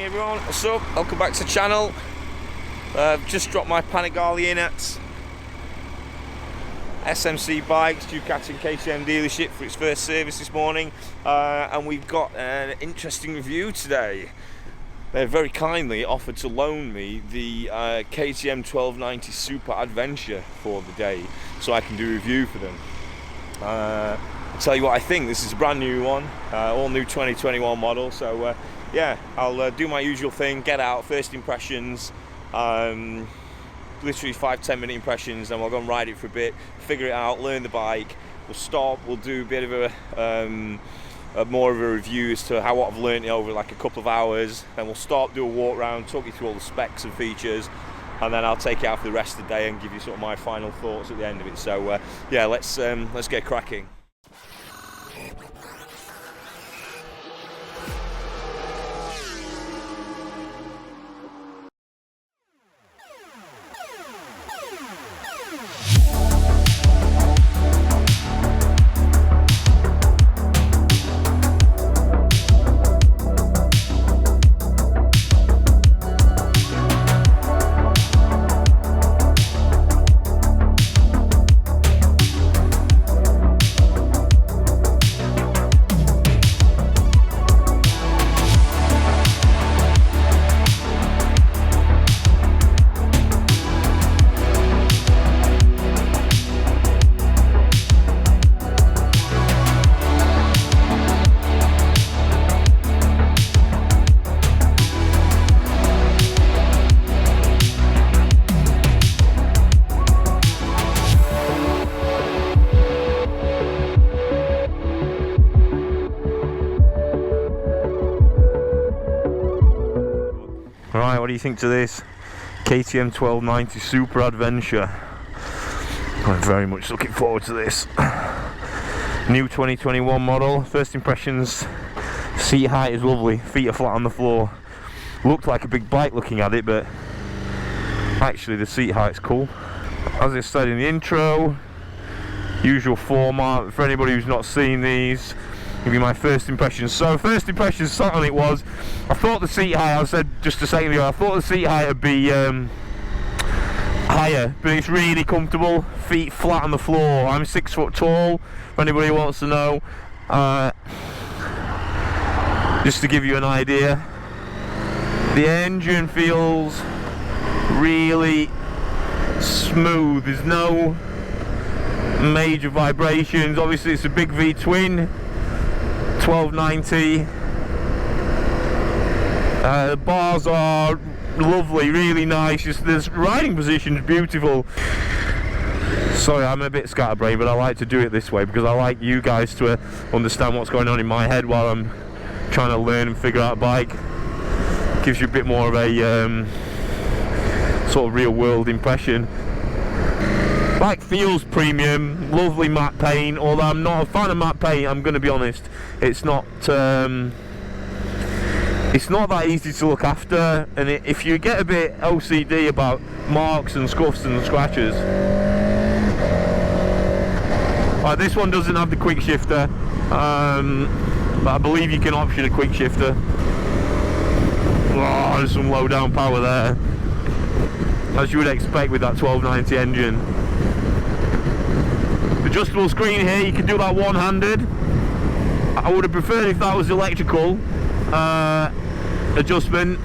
Morning everyone, what's up? Welcome back to the channel. Just dropped my Panigale in at SMC Bikes, Ducati and KTM dealership for its first service this morning, and we've got an interesting review today. They very kindly offered to loan me the KTM 1290 Super Adventure for the day so I can do a review for them. I'll tell you what I think. This is a brand new one, all new 2021 model, so yeah, I'll do my usual thing, get out, first impressions, literally 5-10 minute impressions, and we'll go and ride it for a bit, figure it out, learn the bike. We'll stop, we'll do a bit of more of a review as to how I've learned it over like a couple of hours. Then we'll stop, do a walk around, talk you through all the specs and features, and then I'll take it out for the rest of the day and give you sort of my final thoughts at the end of it. So yeah, let's get cracking. Right, what do you think to this KTM 1290 Super Adventure? I'm very much looking forward to this. New 2021 model. First impressions, seat height is lovely, feet are flat on the floor. Looked like a big bike looking at it, but actually the seat height's cool. As I said in the intro, usual format for anybody who's not seen these. Give you my first impressions. So first impressions sat on it was, I thought the seat height, I said just a second ago, I thought the seat height would be higher, but it's really comfortable, feet flat on the floor. I'm 6 foot tall, for anybody who wants to know. Just to give you an idea, the engine feels really smooth. There's no major vibrations. Obviously it's a big V-twin 1290. The bars are lovely, really nice. Just this riding position is beautiful. Sorry, I'm a bit scatterbrained, but I like to do it this way because I like you guys to understand what's going on in my head while I'm trying to learn and figure out a bike. Gives you a bit more of a sort of real world impression. Bike feels premium, lovely matte paint, although I'm not a fan of matte paint, I'm going to be honest. It's not that easy to look after, and if you get a bit OCD about marks and scuffs and scratches. Right, this one doesn't have the quick shifter, but I believe you can option a quick shifter. Oh, there's some low down power there, as you would expect with that 1290 engine. Adjustable screen here, you can do that one-handed. I would have preferred if that was electrical adjustment.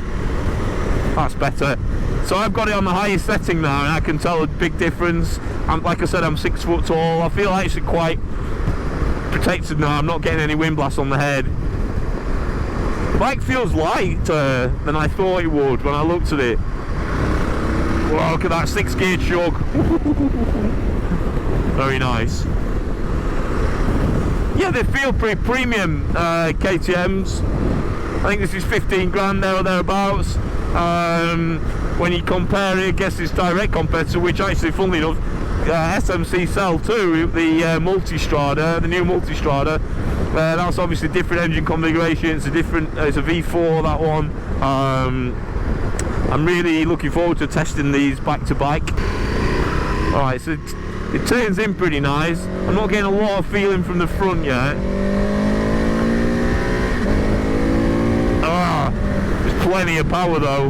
That's better. So I've got it on the highest setting now, and I can tell a big difference. Like I said, I'm 6 foot tall. I feel actually quite protected now. I'm not getting any wind blasts on the head. The bike feels lighter than I thought it would when I looked at it. Wow, look at that 6-gear chug. Very nice. Yeah, they feel pretty premium, KTMs. I think this is 15 grand there or thereabouts. When you compare it, I guess it's direct competitor, which actually, funnily enough, SMC sell too, the Multistrada, the new Multistrada. That's obviously a different engine configuration. It's a V4, that one. I'm really looking forward to testing these back to bike. Alright, so it turns in pretty nice. I'm not getting a lot of feeling from the front yet. plenty of power though.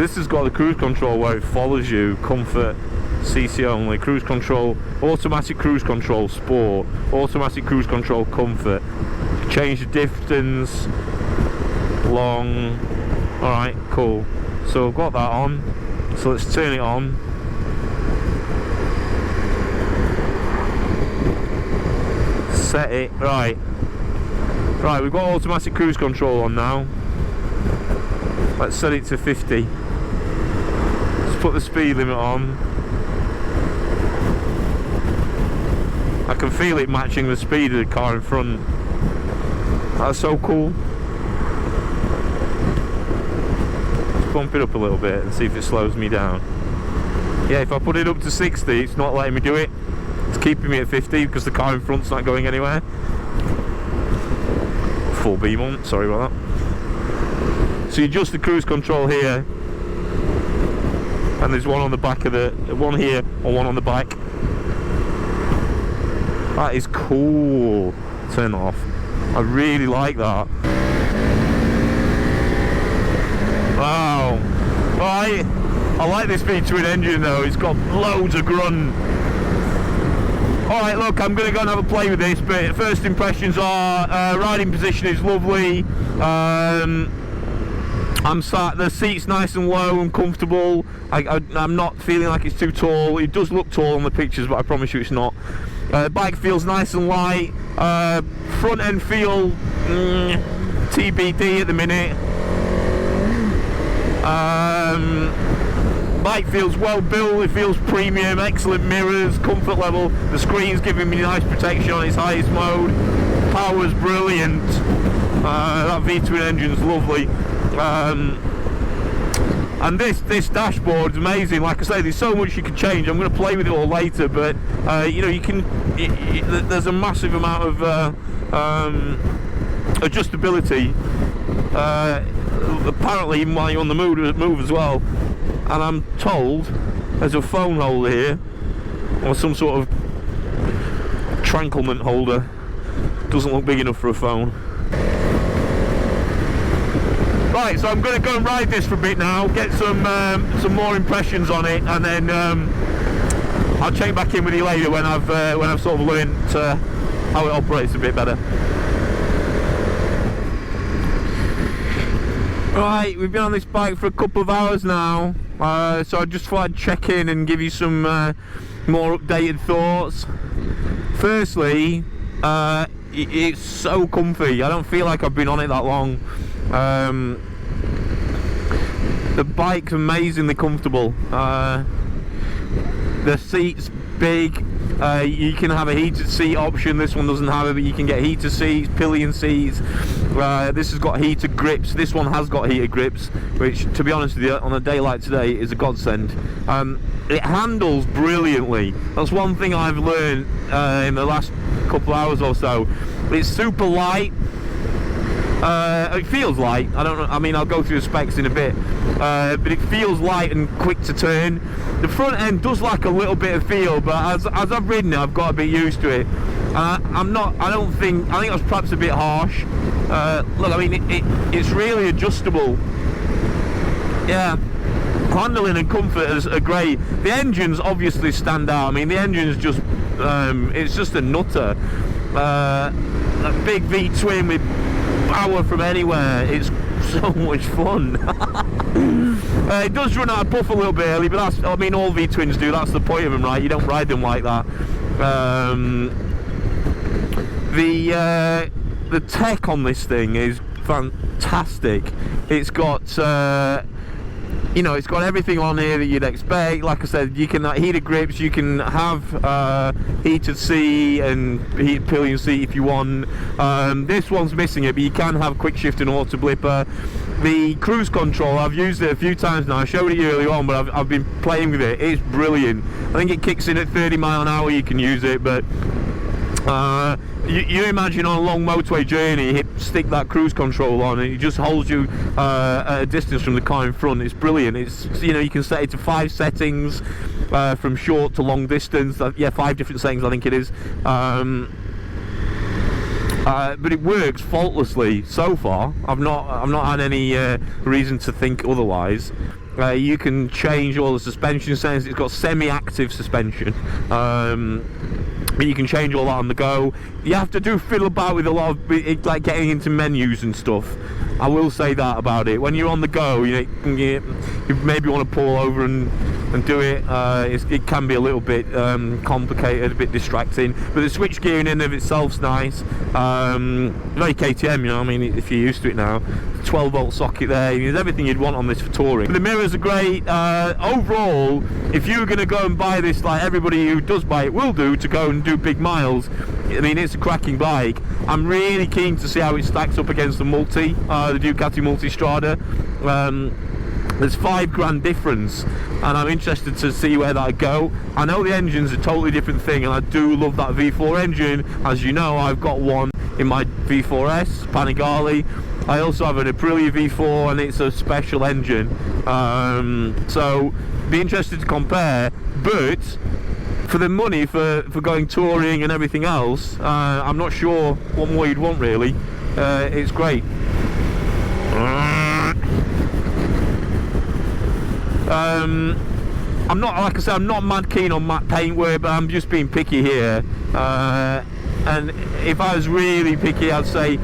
This has got the cruise control where it follows you, comfort, CC only, cruise control, automatic cruise control, sport, automatic cruise control, comfort, change the distance, long. Alright, cool. So I've got that on, so let's turn it on. Set it, right, we've got automatic cruise control on now. Let's set it to 50. Let's put the speed limit on. I can feel it matching the speed of the car in front. That's so cool. Let's bump it up a little bit and see if it slows me down. Yeah, if I put it up to 60, it's not letting me do it. It's keeping me at 50 because the car in front's not going anywhere. Full beam on, sorry about that. So you adjust the cruise control here, and there's one on the back of the, one here and one on the back. That is cool. Turn it off. I really like that. Wow. Right. I like this V-twin engine though. It's got loads of grunt. Alright, look, I'm going to go and have a play with this, but first impressions are riding position is lovely. I'm sat, the seat's nice and low and comfortable. I'm not feeling like it's too tall. It does look tall on the pictures, but I promise you it's not. Bike feels nice and light. Front end feel TBD at the minute. Bike feels well built, it feels premium, excellent mirrors, comfort level. The screen's giving me nice protection on its highest mode. Power's brilliant. That V-twin engine's lovely. And this dashboard's amazing. Like I say, there's so much you can change. I'm going to play with it all later, but you know, you can. There's a massive amount of adjustability. Apparently, even while you're on the move as well. And I'm told there's a phone holder here, or some sort of tranquilment holder. Doesn't look big enough for a phone. Right, so I'm going to go and ride this for a bit now, get some more impressions on it, and then I'll check back in with you later when I've sort of learned how it operates a bit better. Right, we've been on this bike for a couple of hours now, so I just thought I'd check in and give you some more updated thoughts. Firstly, it's so comfy. I don't feel like I've been on it that long. The bike's amazingly comfortable. The seat's big. You can have a heated seat option. This one doesn't have it, but you can get heated seats, pillion seats. This has got heated grips. This one has got heated grips, which, to be honest with you, on a day like today is a godsend. It handles brilliantly. That's one thing I've learned in the last couple of hours or so. It's super light. It feels light. I don't know. I mean, I'll go through the specs in a bit, but it feels light and quick to turn. The front end does lack a little bit of feel, but as I've ridden it, I've got a bit used to it. I think that's perhaps a bit harsh. Look, I mean, it's really adjustable. Yeah, handling and comfort are great. The engines obviously stand out. I mean, the engine's just, it's just a nutter. A big V-twin with power from anywhere. It's so much fun. It does run out of puff a little bit early, but that's, I mean, all V-twins do. That's the point of them, right? You don't ride them like that. The tech on this thing is fantastic. It's got you know, it's got everything on here that you'd expect. Like I said, you can heated grips, you can have heated seat and heated pillion seat if you want. This one's missing it, but you can have quick shift and auto blipper. The cruise control, I've used it a few times now. I showed it you earlier on, but I've been playing with it. It's brilliant. I think it kicks in at 30 miles an hour. You can use it, but you imagine on a long motorway journey, stick that cruise control on, and it just holds you at a distance from the car in front. It's brilliant. It's, you know, you can set it to 5 settings, from short to long distance. Yeah, 5 different settings, I think it is. but it works faultlessly so far. I've not had any reason to think otherwise. You can change all the suspension settings. It's got semi-active suspension, but you can change all that on the go. You have to fiddle about with a lot of like getting into menus and stuff. I will say that about it. When you're on the go, you maybe want to pull over and do it. It can be a little bit complicated, a bit distracting. But the switchgear in and of itself's nice. Very KTM, you know. I mean, if you're used to it now, 12-volt socket there. There's everything you'd want on this for touring. But the mirrors are great. Overall, if you were going to go and buy this, like everybody who does buy it will do, to go and do big miles, I mean, it's a cracking bike. I'm really keen to see how it stacks up against the Multi, the Ducati Multistrada. There's £5 difference, and I'm interested to see where that go. I know the engine's a totally different thing, and I do love that V4 engine. As you know, I've got one in my V4S Panigale. I also have an Aprilia V4, and it's a special engine. So be interested to compare, but for the money for going touring and everything else, I'm not sure what more you'd want really. It's great. I'm not, like I said, I'm not mad keen on matte paintwork, but I'm just being picky here. And if I was really picky, I'd say,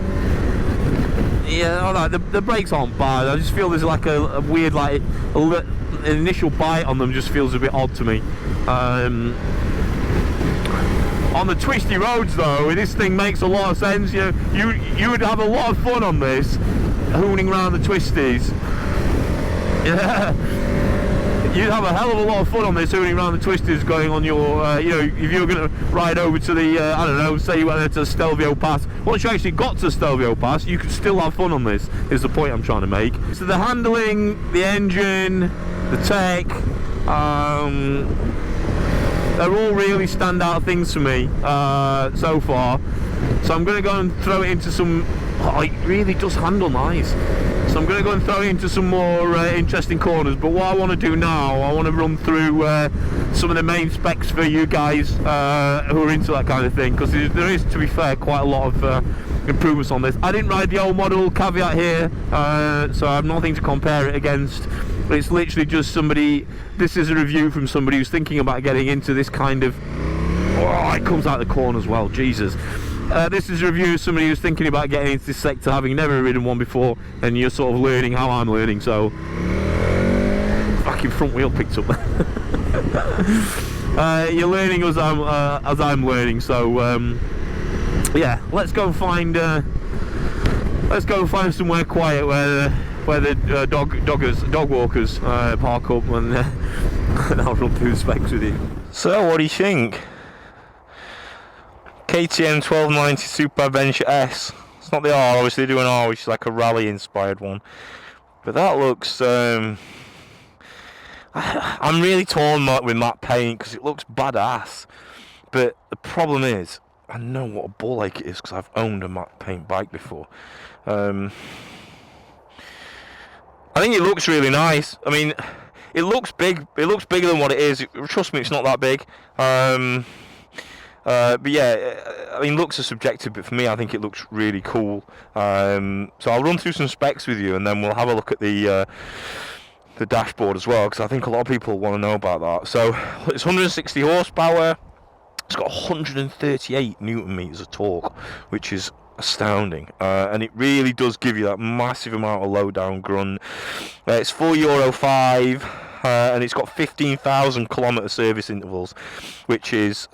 yeah, alright, the brakes aren't bad. I just feel there's like a weird, like an initial bite on them just feels a bit odd to me. On the twisty roads though, this thing makes a lot of sense. You know, you would have a lot of fun on this, hooning around the twisties. Yeah. You'd have a hell of a lot of fun on this, hooning around the twisters, going on your, you know, if you were going to ride over to the, I don't know, say you went to Stelvio Pass. Once you actually got to Stelvio Pass, you could still have fun on this, is the point I'm trying to make. So the handling, the engine, the tech, they're all really standout things for me so far. So I'm going to go and throw it into some, it really does handle nice. So I'm going to go and throw it into some more interesting corners, but what I want to do now, I want to run through some of the main specs for you guys who are into that kind of thing, because there is, to be fair, quite a lot of improvements on this. I didn't ride the old model, caveat here, so I have nothing to compare it against. It's literally just somebody, this is a review from somebody who's thinking about getting into this kind of, oh, it comes out the corner as well, Jesus. This is a review of somebody who's thinking about getting into this sector, having never ridden one before, and you're sort of learning how I'm learning, so fucking front wheel picked up. You're learning as I'm learning, so yeah, let's go and find somewhere quiet where the dog walkers park up, and I'll run through the specs with you. So what do you think? KTM 1290 Super Adventure S. It's not the R, obviously they do an R, which is like a rally inspired one, but that looks I'm really torn with matte paint because it looks badass, but the problem is I know what a ball ache it is because I've owned a matte paint bike before. I think it looks really nice. I mean, it looks big, it looks bigger than what it is. Trust me, it's not that big. But yeah, I mean, looks are subjective, but for me, I think it looks really cool. So I'll run through some specs with you, and then we'll have a look at the dashboard as well, because I think a lot of people want to know about that. So it's 160 horsepower. It's got 138 newton meters of torque, which is astounding, and it really does give you that massive amount of low down grunt. It's €4 5. And it's got 15,000 kilometre service intervals, which is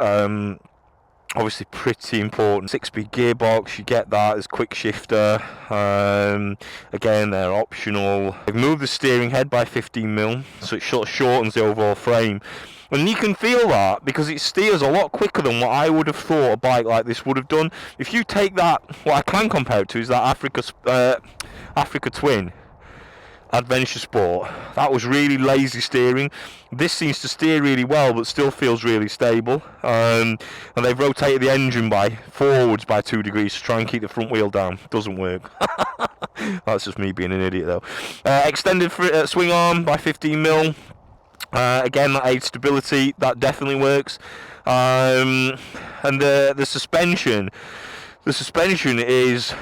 obviously pretty important. 6-speed gearbox, you get that as quick shifter. Again, they're optional. They've moved the steering head by 15mm, so it sort of shortens the overall frame. And you can feel that because it steers a lot quicker than what I would have thought a bike like this would have done. If you take that, what I can compare it to is that Africa Twin Adventure Sport. That was really lazy steering. This seems to steer really well, but still feels really stable. And they've rotated the engine forwards by 2 degrees to try and keep the front wheel down. Doesn't work. That's just me being an idiot, though. Extended swing arm by 15mm. Again, that aids stability. That definitely works. And the suspension. The suspension is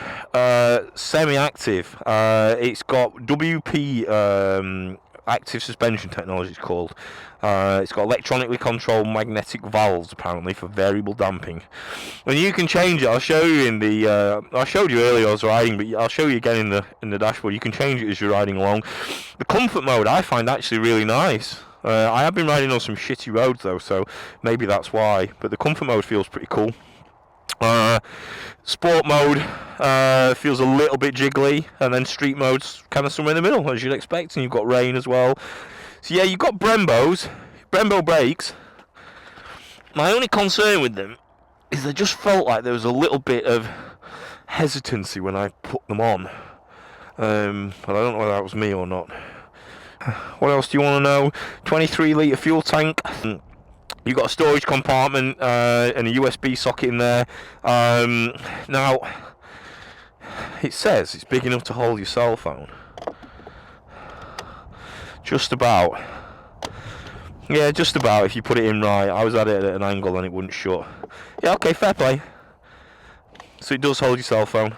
semi-active. It's got WP active suspension technology, it's called. It's got electronically controlled magnetic valves, apparently, for variable damping. And you can change it. I'll show you in the. I showed you earlier I was riding, but I'll show you again in the dashboard. You can change it as you're riding along. The comfort mode I find actually really nice. I have been riding on some shitty roads though, so maybe that's why. But the comfort mode feels pretty cool. Sport mode feels a little bit jiggly, and then street mode's kind of somewhere in the middle, as you'd expect, and you've got rain as well. So yeah, you've got Brembo Brakes. My only concern with them is I just felt like there was a little bit of hesitancy when I put them on. But I don't know whether that was me or not. What else do you want to know? 23 litre fuel tank. You've got a storage compartment and a USB socket in there. Now, it says it's big enough to hold your cell phone. Just about. Yeah, just about, if you put it in right. I was at it at an angle and it wouldn't shut. Yeah, okay, fair play. So it does hold your cell phone.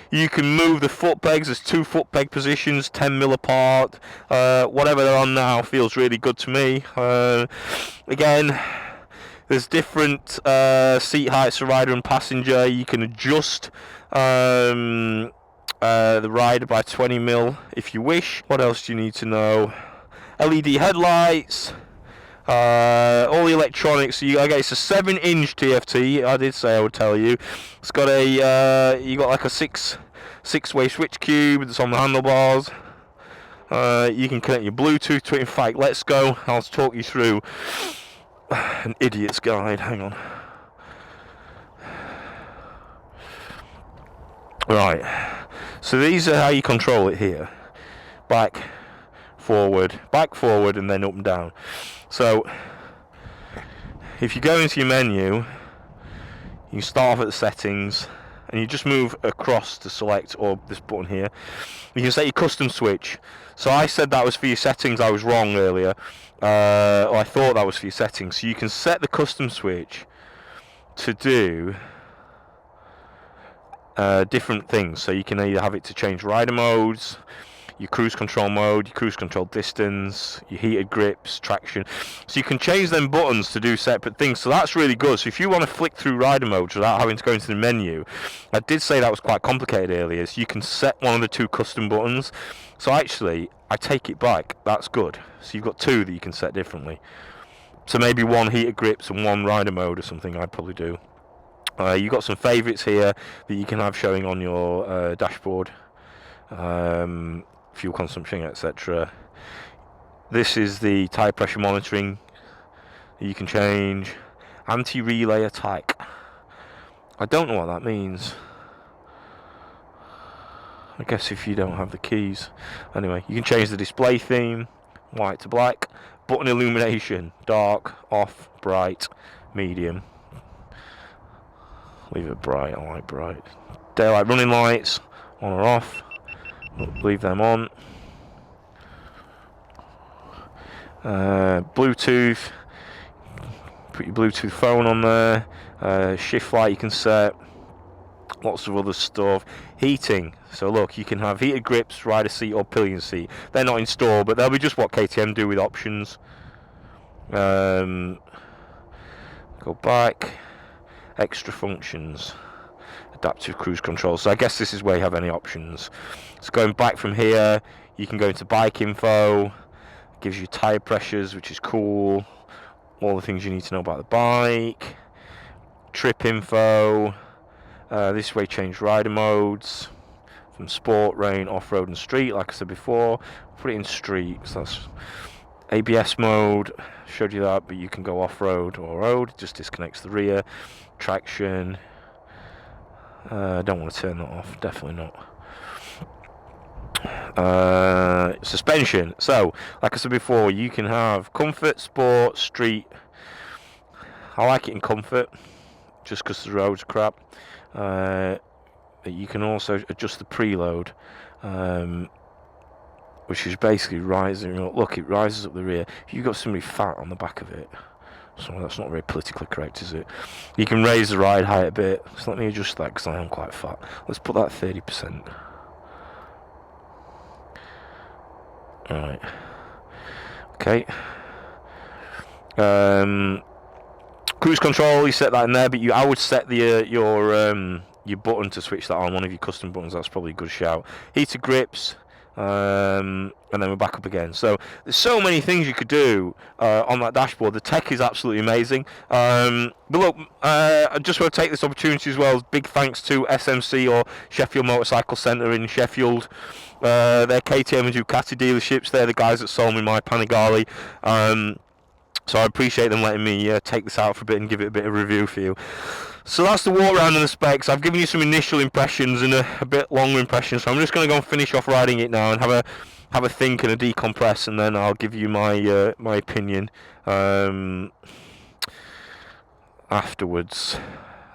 You can move the foot pegs. There's 2 foot peg positions, 10 mil apart. Whatever they're on now feels really good to me. Again, there's different seat heights for rider and passenger. You can adjust the rider by 20 mil if you wish. What else do you need to know? LED headlights. All the electronics. It's a 7-inch TFT. I did say I would tell you. It's got you got like a six-way switch cube that's on the handlebars. You can connect your Bluetooth to it. In fact, let's go. I'll talk you through an idiot's guide. Hang on. Right. So these are how you control it here. Back, forward, and then up and down. So, if you go into your menu, you start off at the settings, and you just move across to select, or this button here. You can set your custom switch. So I said that was for your settings. I was wrong earlier. I thought that was for your settings. So you can set the custom switch to do different things. So you can either have it to change rider modes, your cruise control mode, your cruise control distance, your heated grips, traction. So you can change them buttons to do separate things. So that's really good. So if you want to flick through rider modes without having to go into the menu, I did say that was quite complicated earlier. So you can set one of the 2 custom buttons. So actually, I take it back. That's good. So you've got 2 that you can set differently. So maybe 1 heated grips and 1 rider mode or something. I'd probably do. You've got some favourites here that you can have showing on your dashboard. Fuel consumption, etc. This is the tyre pressure monitoring that you can change. Anti-relay attack. I don't know what that means. I guess if you don't have the keys. Anyway, you can change the display theme, white to black. Button illumination, dark, off, bright, medium. Leave it bright, I like bright. Daylight running lights, on or off. Leave them on. Bluetooth. Put your Bluetooth phone on there. Shift light you can set. Lots of other stuff. Heating. So look, you can have heated grips, rider seat or pillion seat. They're not in store, but they'll be just what KTM do with options. Go back. Extra functions. Adaptive cruise control. So I guess this is where you have any options. So going back from here, you can go into bike info. It gives you tire pressures, which is cool. All the things you need to know about the bike. Trip info. This way change rider modes from sport, rain, off-road and street. Like I said before, put it in street. So that's ABS mode. Showed you that, but you can go off-road or road. It just disconnects the rear. Traction. I don't want to turn that off, definitely not. Suspension. So, like I said before, you can have comfort, sport, street. I like it in comfort, just because the road's crap. You can also adjust the preload, which is basically rising up. Look, it rises up the rear. If you've got somebody fat on the back of it, So that's not very politically correct, is it? You can raise the ride height a bit. So let me adjust that because I am quite fat. Let's put that 30%. Alright. Okay. Cruise control, you set that in there, but I would set the your button to switch that on, one of your custom buttons. That's probably a good shout. Heated grips, and then we're back up again. So there's so many things you could do on that dashboard. The tech is absolutely amazing. But look, I just want to take this opportunity as well. Big thanks to SMC, or Sheffield Motorcycle Centre in Sheffield. They're KTM and Ducati dealerships. They're the guys that sold me my Panigale. So I appreciate them letting me take this out for a bit and give it a bit of review for you. So that's the walk around and the specs. I've given you some initial impressions and a bit longer impressions. So I'm just going to go and finish off riding it now and have a think and a decompress, and then I'll give you my my opinion afterwards.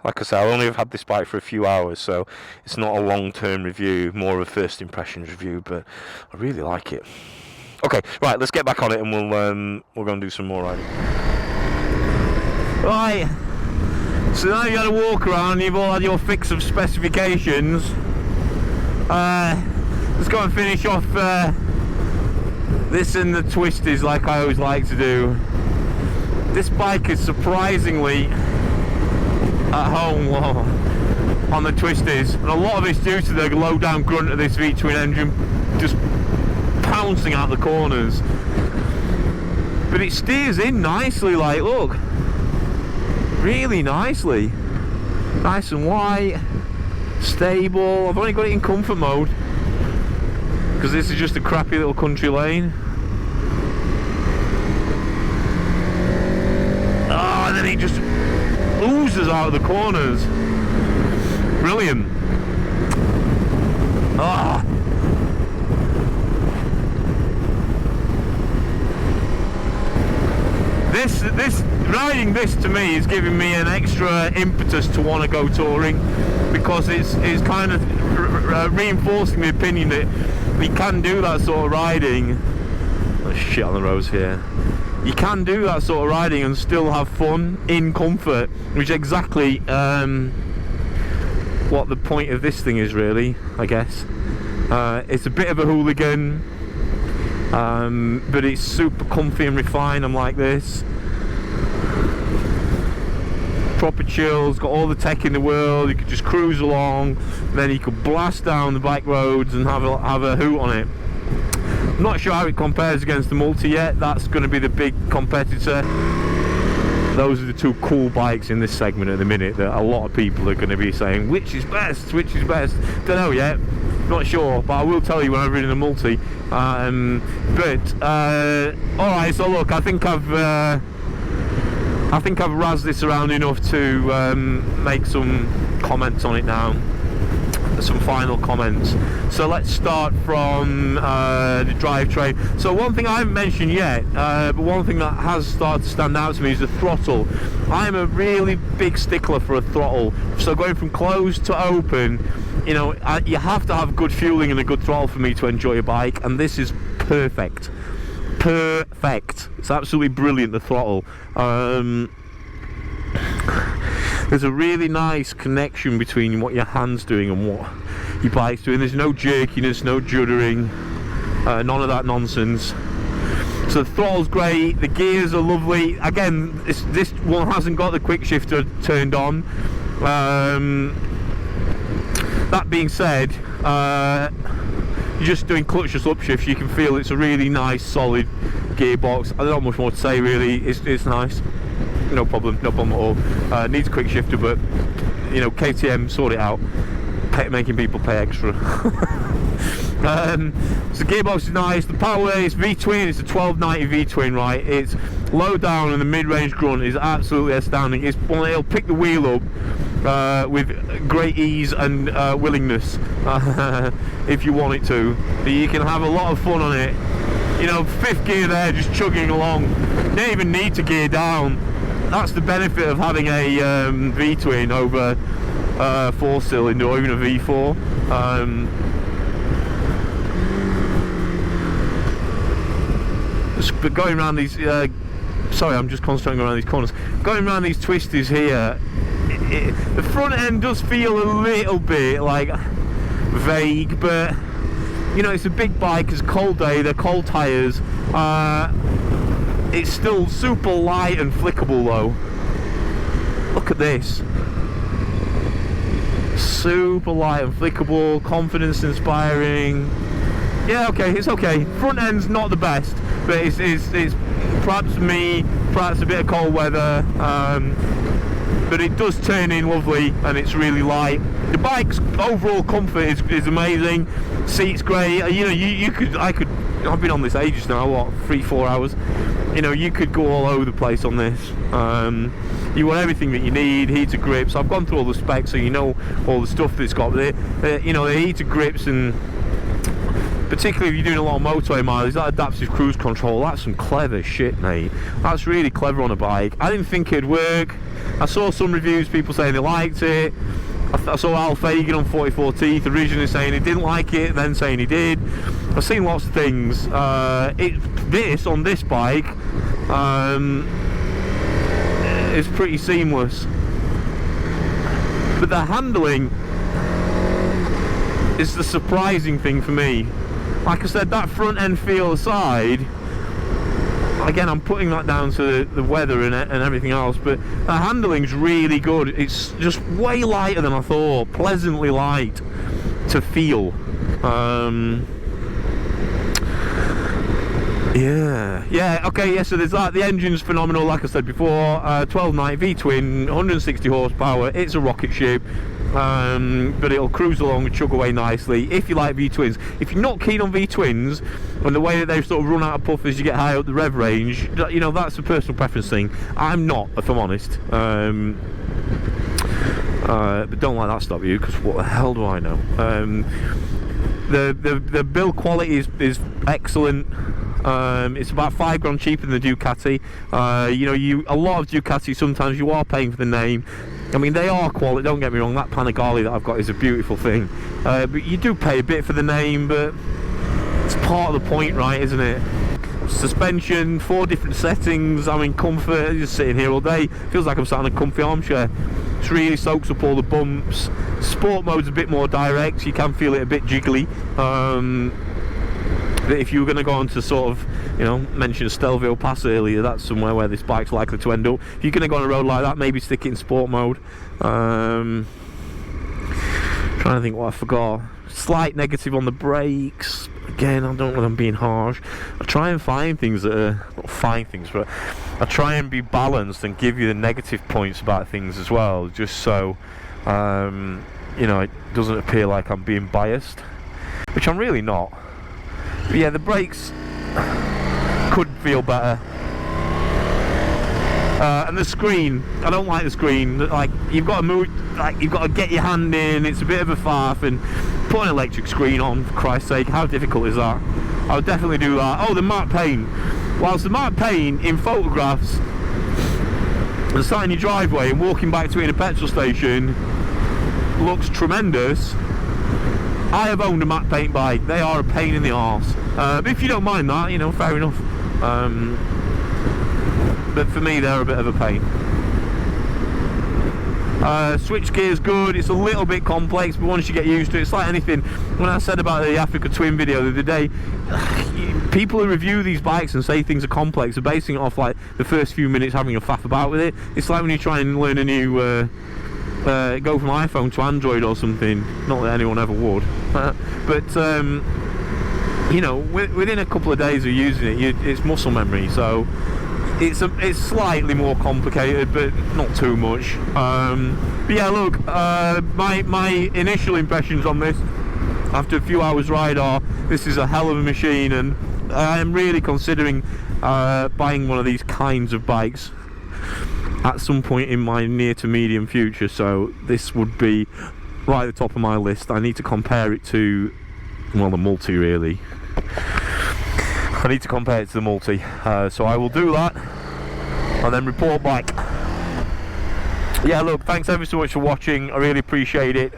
Like I say, I only have had this bike for a few hours, so it's not a long-term review, more of a first impressions review, but I really like it. Okay, right, let's get back on it and we'll go and do some more riding. Right, so now you had a walk around, you've all had your fix of specifications. Let's go and finish off this and the twisties like I always like to do. This bike is surprisingly at home on the twisties, and a lot of it's due to the low down grunt of this V-twin engine just pouncing out the corners, but it steers in nicely, like, look, really nicely, nice and white, stable. I've only got it in comfort mode because this is just a crappy little country lane. Oh, and then it just oozes out of the corners. Brilliant. Ah. This riding this to me is giving me an extra impetus to want to go touring, because it's kind of reinforcing the opinion that we can do that sort of riding. Oh, shit on the roads here. You can do that sort of riding and still have fun in comfort, which is exactly what the point of this thing is, really, I guess. It's a bit of a hooligan, but it's super comfy and refined. I'm like this. Proper chills, got all the tech in the world. You could just cruise along, then you could blast down the bike roads and have a hoot on it. I'm not sure how it compares against the Multi yet. That's going to be the big competitor. Those are the two cool bikes in this segment at the minute that a lot of people are going to be saying, which is best, which is best. Don't know yet, not sure, but I will tell you when I've ridden a Multi. Alright, so look, I think I've razzed this around enough to make some comments on it now. Some final comments. So let's start from the drivetrain. So one thing I haven't mentioned yet, but one thing that has started to stand out to me is the throttle. I'm a really big stickler for a throttle. So going from closed to open, you know, you have to have good fueling and a good throttle for me to enjoy a bike, and this is perfect. Perfect. It's absolutely brilliant, the throttle. There's a really nice connection between what your hand's doing and what your bike's doing. There's no jerkiness, no juddering, none of that nonsense. So the throttle's great, the gears are lovely. Again, this one hasn't got the quick shifter turned on. That being said, you're just doing clutchless upshifts. You can feel it's a really nice, solid gearbox. I don't know much more to say, really. It's nice. No problem at all. Needs a quick shifter, but you know, KTM sort it out, making people pay extra. So the gearbox is nice. The power is V-twin. It's a 1290 V-twin, right? It's low down, and the mid-range grunt is absolutely astounding. It'll pick the wheel up with great ease and willingness if you want it to. You can have a lot of fun on it. You know, fifth gear there, just chugging along. You don't even need to gear down. That's the benefit of having a V-twin over 4-cylinder or even a V4. But going around these sorry, I'm just concentrating around these corners. Going around these twisties here, the front end does feel a little bit like vague, but you know, it's a big bike, it's a cold day, they're cold tyres. It's still super light and flickable though. Look at this. Super light and flickable, confidence inspiring. Yeah, okay, it's okay. Front end's not the best, but it's perhaps me, perhaps a bit of cold weather, but it does turn in lovely and it's really light. The bike's overall comfort is amazing. Seat's great. You know, I've been on this ages now, what, 3-4 hours. You know, you could go all over the place on this. You want everything that you need, heated grips. I've gone through all the specs, so you know all the stuff that's got there. You know, the heated grips, and particularly if you're doing a lot of motorway mileage, that adaptive cruise control, that's some clever shit, mate. That's really clever on a bike. I didn't think it'd work. I saw some reviews, people saying they liked it. I saw Al Fagan on 44 Teeth originally saying he didn't like it, then saying he did. I've seen lots of things. This on this bike is pretty seamless, but the handling is the surprising thing for me. Like I said, that front end feel aside, again, I'm putting that down to the weather and everything else, but the handling's really good. It's just way lighter than I thought, pleasantly light to feel. Yeah, okay, yeah, so there's that. The engine's phenomenal, like I said before. 1290 V-twin, 160 horsepower. It's a rocket ship, but it'll cruise along and chug away nicely if you like V-twins. If you're not keen on V-twins and the way that they sort of run out of puff as you get high up the rev range, you know, that's a personal preference thing. I'm not, if I'm honest. But don't let that stop you, because what the hell do I know? The build quality is excellent. It's about £5 cheaper than the Ducati. You know, a lot of Ducati, sometimes you are paying for the name. I mean, they are quality, don't get me wrong. That Panigale that I've got is a beautiful thing, but you do pay a bit for the name, but it's part of the point, right, isn't it? Suspension, 4 different settings. I mean, comfort, just sitting here all day, feels like I'm sat in a comfy armchair. It really soaks up all the bumps. Sport mode's a bit more direct, you can feel it a bit jiggly. But if you were going to go on to sort of, you know, mention Stelvio Pass earlier, that's somewhere where this bike's likely to end up. If you're going to go on a road like that, maybe stick it in sport mode. Trying to think what I forgot. Slight negative on the brakes. Again, I don't know whether I'm being harsh. I try and find things that are, not find things, but I try and be balanced and give you the negative points about things as well, just so, you know, it doesn't appear like I'm being biased, which I'm really not. But yeah, the brakes could feel better. And the screen, I don't like the screen. Like, you've got to move, like, you've got to get your hand in. It's a bit of a faff, and put an electric screen on, for Christ's sake. How difficult is that? I would definitely do that. Oh, the matte paint. Whilst the matte paint in photographs and sat in your driveway and walking back to it in a petrol station looks tremendous, I have owned a matte paint bike. They are a pain in the arse. But if you don't mind that, you know, fair enough. But for me, they're a bit of a pain. Switchgear is good. It's a little bit complex, but once you get used to it, it's like anything. When I said about the Africa Twin video the other day, people who review these bikes and say things are complex are basing it off like the first few minutes having a faff about with it. It's like when you try and learn a new go from iPhone to Android or something. Not that anyone ever would, but you know, within a couple of days of using it, it's muscle memory. So it's slightly more complicated, but not too much. But yeah, look, my initial impressions on this after a few hours ride are this is a hell of a machine, and I'm really considering buying one of these kinds of bikes at some point in my near to medium future. So this would be right at the top of my list. I need to compare it to, well, the Multi, really. I need to compare it to the Multi, so I will do that and then report back. Yeah, look, thanks ever so much for watching. I really appreciate it.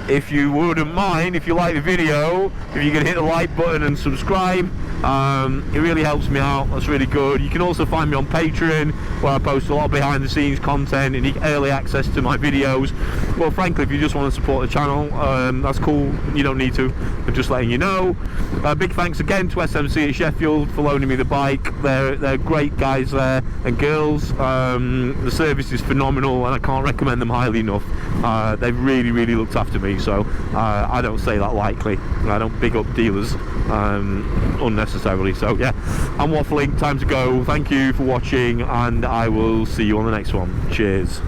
if you wouldn't mind, if you like the video, if you can hit the like button and subscribe, it really helps me out. That's really good. You can also find me on Patreon, where I post a lot of behind the scenes content and you get early access to my videos. Well, frankly, if you just want to support the channel, that's cool. You don't need to. I'm just letting you know. Big thanks again to SMC Sheffield for loaning me the bike. They're great guys there and girls. The service is phenomenal and I can't recommend them highly enough. They've really looked after me, so I don't say that lightly. I don't big up dealers unnecessarily. So yeah, I'm waffling, time to go. Thank you for watching and I will see you on the next one. Cheers.